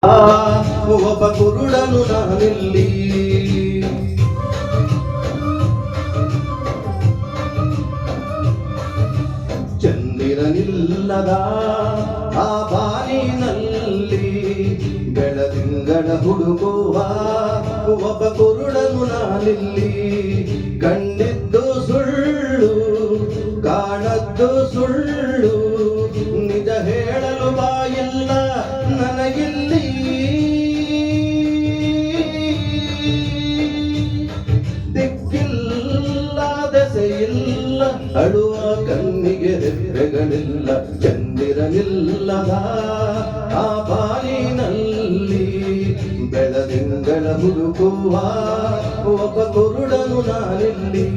ಒಬ್ಬ ಕುರುಡನು ನಾನಿಲ್ಲಿ. ಚಂದಿರನಿಲ್ಲದ ಆ ಬಾನಿನಲ್ಲಿ ಬೆಳದಿಂಗಳ ಹುಡುಕುವ ಒಬ್ಬ ಕುರುಡನು ನಾನಿಲ್ಲಿ. ಕಂಡಿದ್ದು ಸುಳ್ಳು ಕಾಣದ್ದು ಸುಳ್ಳು, ನಿಜ ಹೇಳಲು ಬಾಯಿಲ್ಲ ನನಗಿಲ್ಲಿ. ದಿಕ್ಕಿಲ್ಲ ದೆಸೆಯಿಲ್ಲ ಅಳುವ ಕಣ್ಣಿಗೆ ರೆಪ್ಪೆಗಳಿಲ್ಲ. ಚಂದಿರನಿಲ್ಲದ ಆ ಬಾನಿನಲ್ಲಿ ಬೆಳದಿಂಗಳ ಹುಡುಕುವ ಒಬ್ಬ ಕುರುಡನು ನಾನಿಲ್ಲಿ.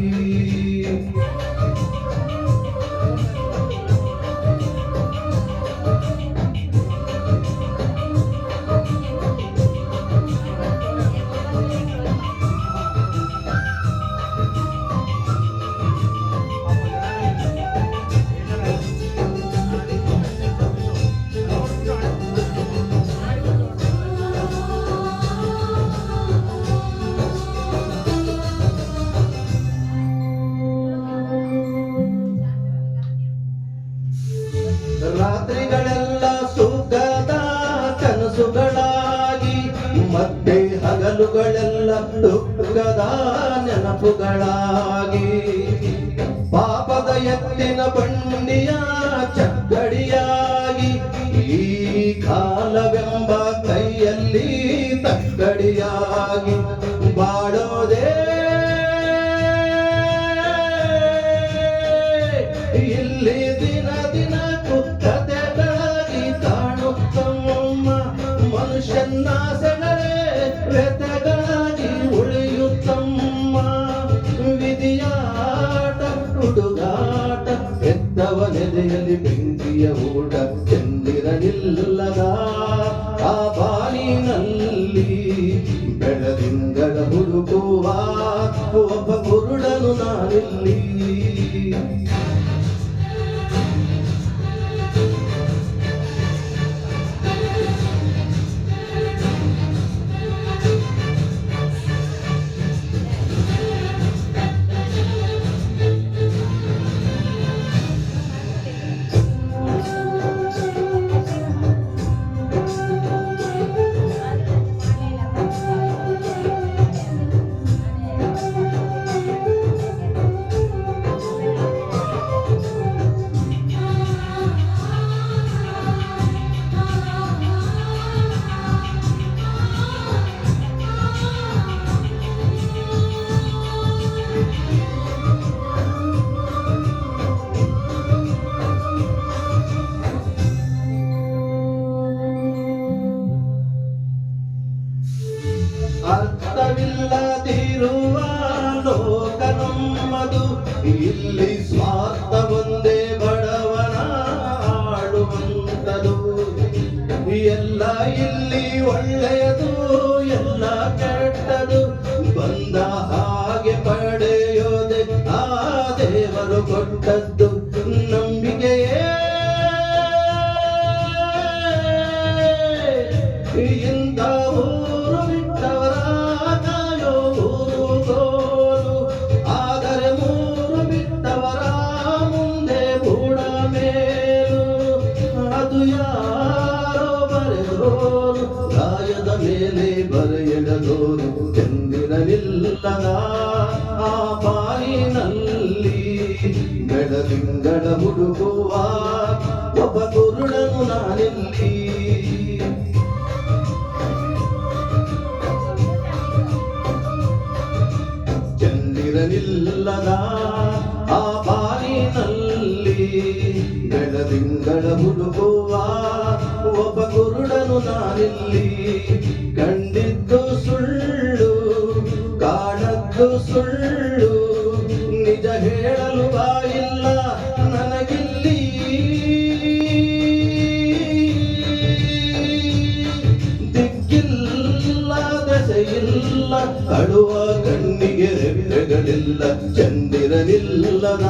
ರಾತ್ರಿಗಳೆಲ್ಲ ಸುಖದ ಕನಸುಗಳಾಗಿ, ಮತ್ತೆ ಹಗಲುಗಳೆಲ್ಲ ದುಃಖದ ನೆನಪುಗಳಾಗಿ, ಪಾಪದ ಎತ್ತಿನ ಬಂಡಿಯ ಚಕ್ಕಡಿಯಾಗಿ, ಈ ಕಾಲವೆಂಬ ಕೈಯಲ್ಲಿ ತಕ್ಕಡಿಯಾಗಿ ಬಾಳೋದೇ ಇಲ್ಲಿ ದಿನ ದಿನ ಕಥೆಗಳಾಗಿ ಕಾಣುತ್ತಮ್ಮ. ಮನುಷ್ಯನಾಸೆಗಳೇ ವ್ಯಥೆಗಳಾಗಿ ಉಳಿಯುತ್ತಮ್ಮ. ವಿಧಿಯಾಟ ಹುಡುಗಾಟ ಎದ್ದವನೆದೆಯಲ್ಲಿ ಬೆಂಕಿಯ ಊಟ. ಚಂದಿರನಿಲ್ಲದ ಆ ಬಾನಿನಲ್ಲಿ ಬೆಳದಿಂಗಳ ಹುಡುಕುವ ಒಬ್ಬ ಕುರುಡನು ನಾನಿಲ್ಲಿ. ಅರ್ಥವಿಲ್ಲದಿರುವ ಲೋಕ ನಮ್ಮದು, ಇಲ್ಲಿ ಸ್ವಾರ್ಥ ಒಂದೇ ಬಡವನ ಆಳುವಂತದು. ಎಲ್ಲ ಇಲ್ಲಿ ಒಳ್ಳೆಯದು ಎಲ್ಲ ಕೆಟ್ಟದು, ಬಂದ ಹಾಗೆ ಪಡೆಯೋದೆ ಆ ದೇವರು ಕೊಟ್ಟದ್ದು. ನಂಬಿಕೆಯೇ ಇಂಥ ಊರು ಬಿಟ್ಟವರ ಕಾಯೋ ಊರುಗೋಲು. ಆದರೆ ಮೂರು ಬಿಟ್ಟವರ ಮುಂದೆ ಬೂಡ ಮೇಲು. ಅದು ಯಾರೋ ಬರೆದೋರು ಗಾಯದ ಮೇಲೆ ಬರೆಯಡದೋರು. ಚಂದಿರನಿಲ್ಲದ ಆ ಬಾನಿನಲ್ಲಿ ಬೆಳದಿಂಗಳ ಹುಡುಕುವ ಒಬ್ಬ ಕುರುಡನು ನಾನಿಲ್ಲಿ. ಚಂದಿರನಿಲ್ಲದ ಆ ಬಾನಿನಲ್ಲಿ ಬೆಳದಿಂಗಳ ಹುಡುಕುವ ಒಬ್ಬ ಕುರುಡನು ನಾನಿಲ್ಲಿ. ಕಂಡಿದ್ದು ಸುಳ್ಳು ಕಾಣದ್ದು ಸುಳ್ಳು, ನಿಜ ಹೇಳಲು ಬಾಯಿಲ್ಲ ನನಗಿಲ್ಲಿ. ದಿಕ್ಕಿಲ್ಲ ದೆಸೆಯಿಲ್ಲ ಅಳುವ ಕಣ್ಣಿಗೆ ರೆಪ್ಪೆಗಳಿಲ್ಲ. ಚಂದಿರನಿಲ್ಲದ